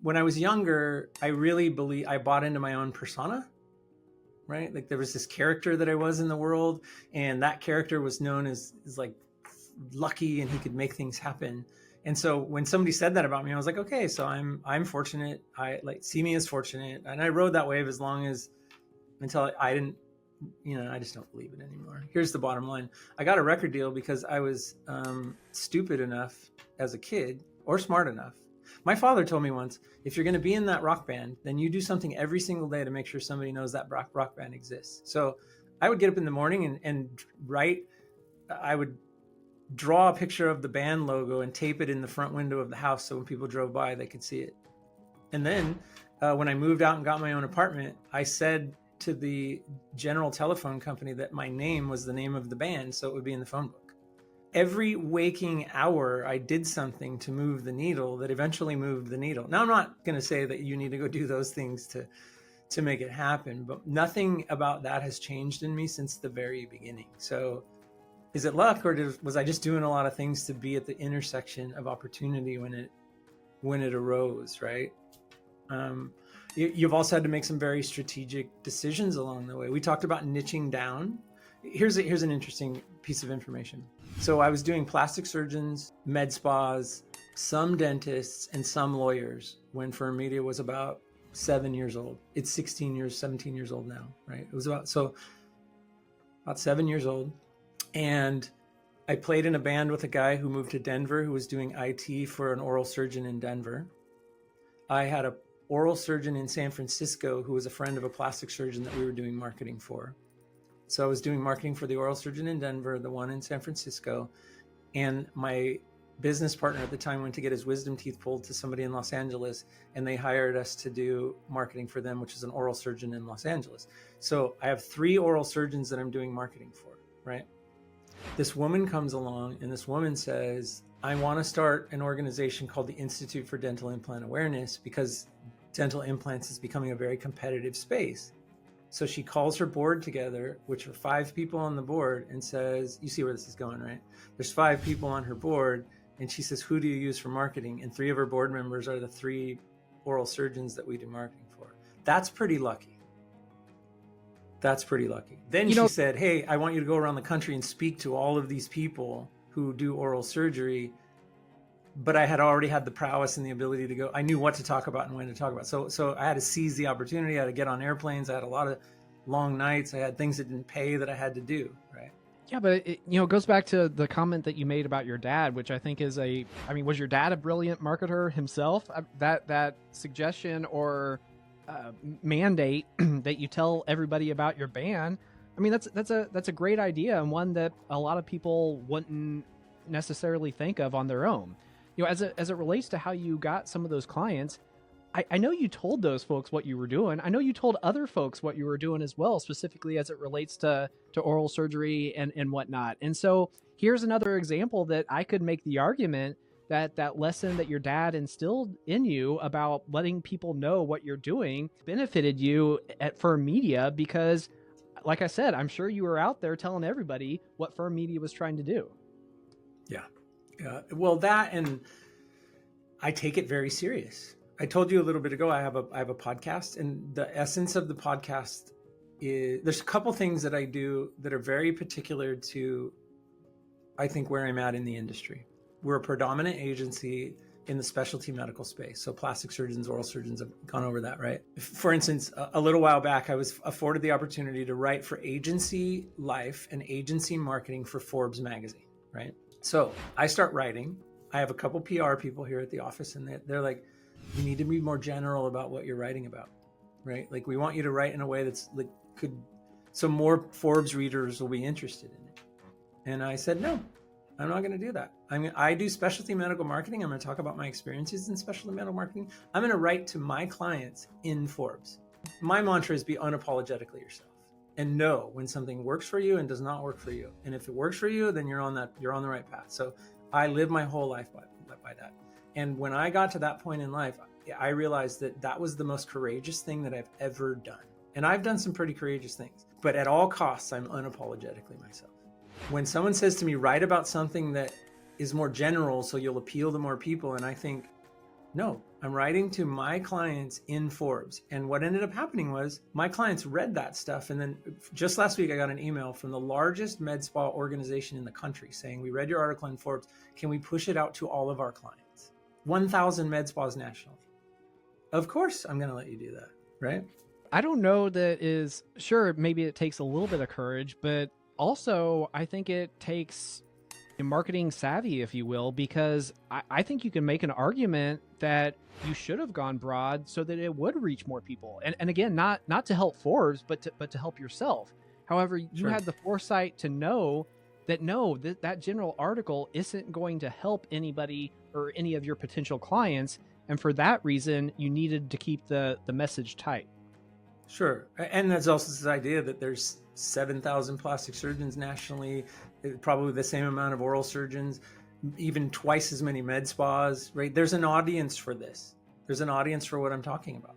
when I was younger, I really I bought into my own persona, right? Like there was this character that I was in the world, and that character was known as like lucky and he could make things happen. And so when somebody said that about me, I was like, okay, so I'm fortunate. I like see me as fortunate. And I rode that wave until I didn't, I just don't believe it anymore. Here's the bottom line. I got a record deal because I was stupid enough as a kid, or smart enough. My father told me once, if you're going to be in that rock band, then you do something every single day to make sure somebody knows that rock band exists. So I would get up in the morning and write, I would draw a picture of the band logo and tape it in the front window of the house so when people drove by, they could see it. And then when I moved out and got my own apartment, I said to the general telephone company that my name was the name of the band, so it would be in the phone book. Every waking hour, I did something to move the needle that eventually moved the needle. Now, I'm not going to say that you need to go do those things to make it happen, but nothing about that has changed in me since the very beginning. So is it luck, or was I just doing a lot of things to be at the intersection of opportunity when it arose, right? You've also had to make some very strategic decisions along the way. We talked about niching down. Here's an interesting piece of information. So I was doing plastic surgeons, med spas, some dentists, and some lawyers when Firm Media was about 7 years old. It's 17 years old now, right? It was about 7 years old. And I played in a band with a guy who moved to Denver who was doing IT for an oral surgeon in Denver. I had a oral surgeon in San Francisco who was a friend of a plastic surgeon that we were doing marketing for. So I was doing marketing for the oral surgeon in Denver, the one in San Francisco, and my business partner at the time went to get his wisdom teeth pulled to somebody in Los Angeles, and they hired us to do marketing for them, which is an oral surgeon in Los Angeles. So I have 3 oral surgeons that I'm doing marketing for, right? This woman comes along and this woman says, I want to start an organization called the Institute for Dental Implant Awareness because dental implants is becoming a very competitive space. So she calls her board together, which are 5 people on the board, and says, you see where this is going, right? There's 5 people on her board, and she says, who do you use for marketing? And 3 of her board members are the 3 oral surgeons that we do marketing for. That's pretty lucky. Then she said, hey, I want you to go around the country and speak to all of these people who do oral surgery. But I had already had the prowess and the ability to go. I knew what to talk about and when to talk about. So I had to seize the opportunity. I had to get on airplanes. I had a lot of long nights. I had things that didn't pay that I had to do, right? Yeah, but it goes back to the comment that you made about your dad, which I think is was your dad a brilliant marketer himself? That suggestion or mandate that you tell everybody about your band. I mean, that's a great idea, and one that a lot of people wouldn't necessarily think of on their own. As it relates to how you got some of those clients, I know you told those folks what you were doing. I know you told other folks what you were doing as well, specifically as it relates to oral surgery and whatnot. And so here's another example that I could make the argument that lesson that your dad instilled in you about letting people know what you're doing benefited you at Firm Media because, like I said, I'm sure you were out there telling everybody what Firm Media was trying to do. Yeah. Well, that, and I take it very serious. I told you a little bit ago, I have a podcast, and the essence of the podcast is there's a couple things that I do that are very particular to, I think, where I'm at in the industry. We're a predominant agency in the specialty medical space. So plastic surgeons, oral surgeons, have gone over that, right? For instance, a little while back, I was afforded the opportunity to write for Agency Life and Agency Marketing for Forbes magazine, right? So I start writing. I have a couple PR people here at the office, and they're like, you need to be more general about what you're writing about, right? Like, we want you to write in a way that's like so more Forbes readers will be interested in it. And I said, no, I'm not going to do that. I do specialty medical marketing. I'm going to talk about my experiences in specialty medical marketing. I'm going to write to my clients in Forbes. My mantra is be unapologetically yourself and know when something works for you and does not work for you. And if it works for you, then you're on the right path. So I live my whole life by that. And when I got to that point in life, I realized that was the most courageous thing that I've ever done. And I've done some pretty courageous things, but at all costs, I'm unapologetically myself. When someone says to me, write about something that is more general so you'll appeal to more people, and I think, No, I'm writing to my clients in Forbes. And what ended up happening was my clients read that stuff. And then just last week, I got an email from the largest med spa organization in the country saying, we read your article in Forbes. Can we push it out to all of our clients? 1,000 med spas nationally. Of course, I'm going to let you do that, right? I don't know that is, sure, maybe it takes a little bit of courage, but also I think it takes marketing savvy, if you will, because I think you can make an argument that you should have gone broad so that it would reach more people. And again, not to help Forbes, but to help yourself. However, you had the foresight to know that that general article isn't going to help anybody or any of your potential clients. And for that reason, you needed to keep the message tight. Sure. And there's also this idea that there's 7,000 plastic surgeons nationally, probably the same amount of oral surgeons, even twice as many med spas, right? There's an audience for this. There's an audience for what I'm talking about.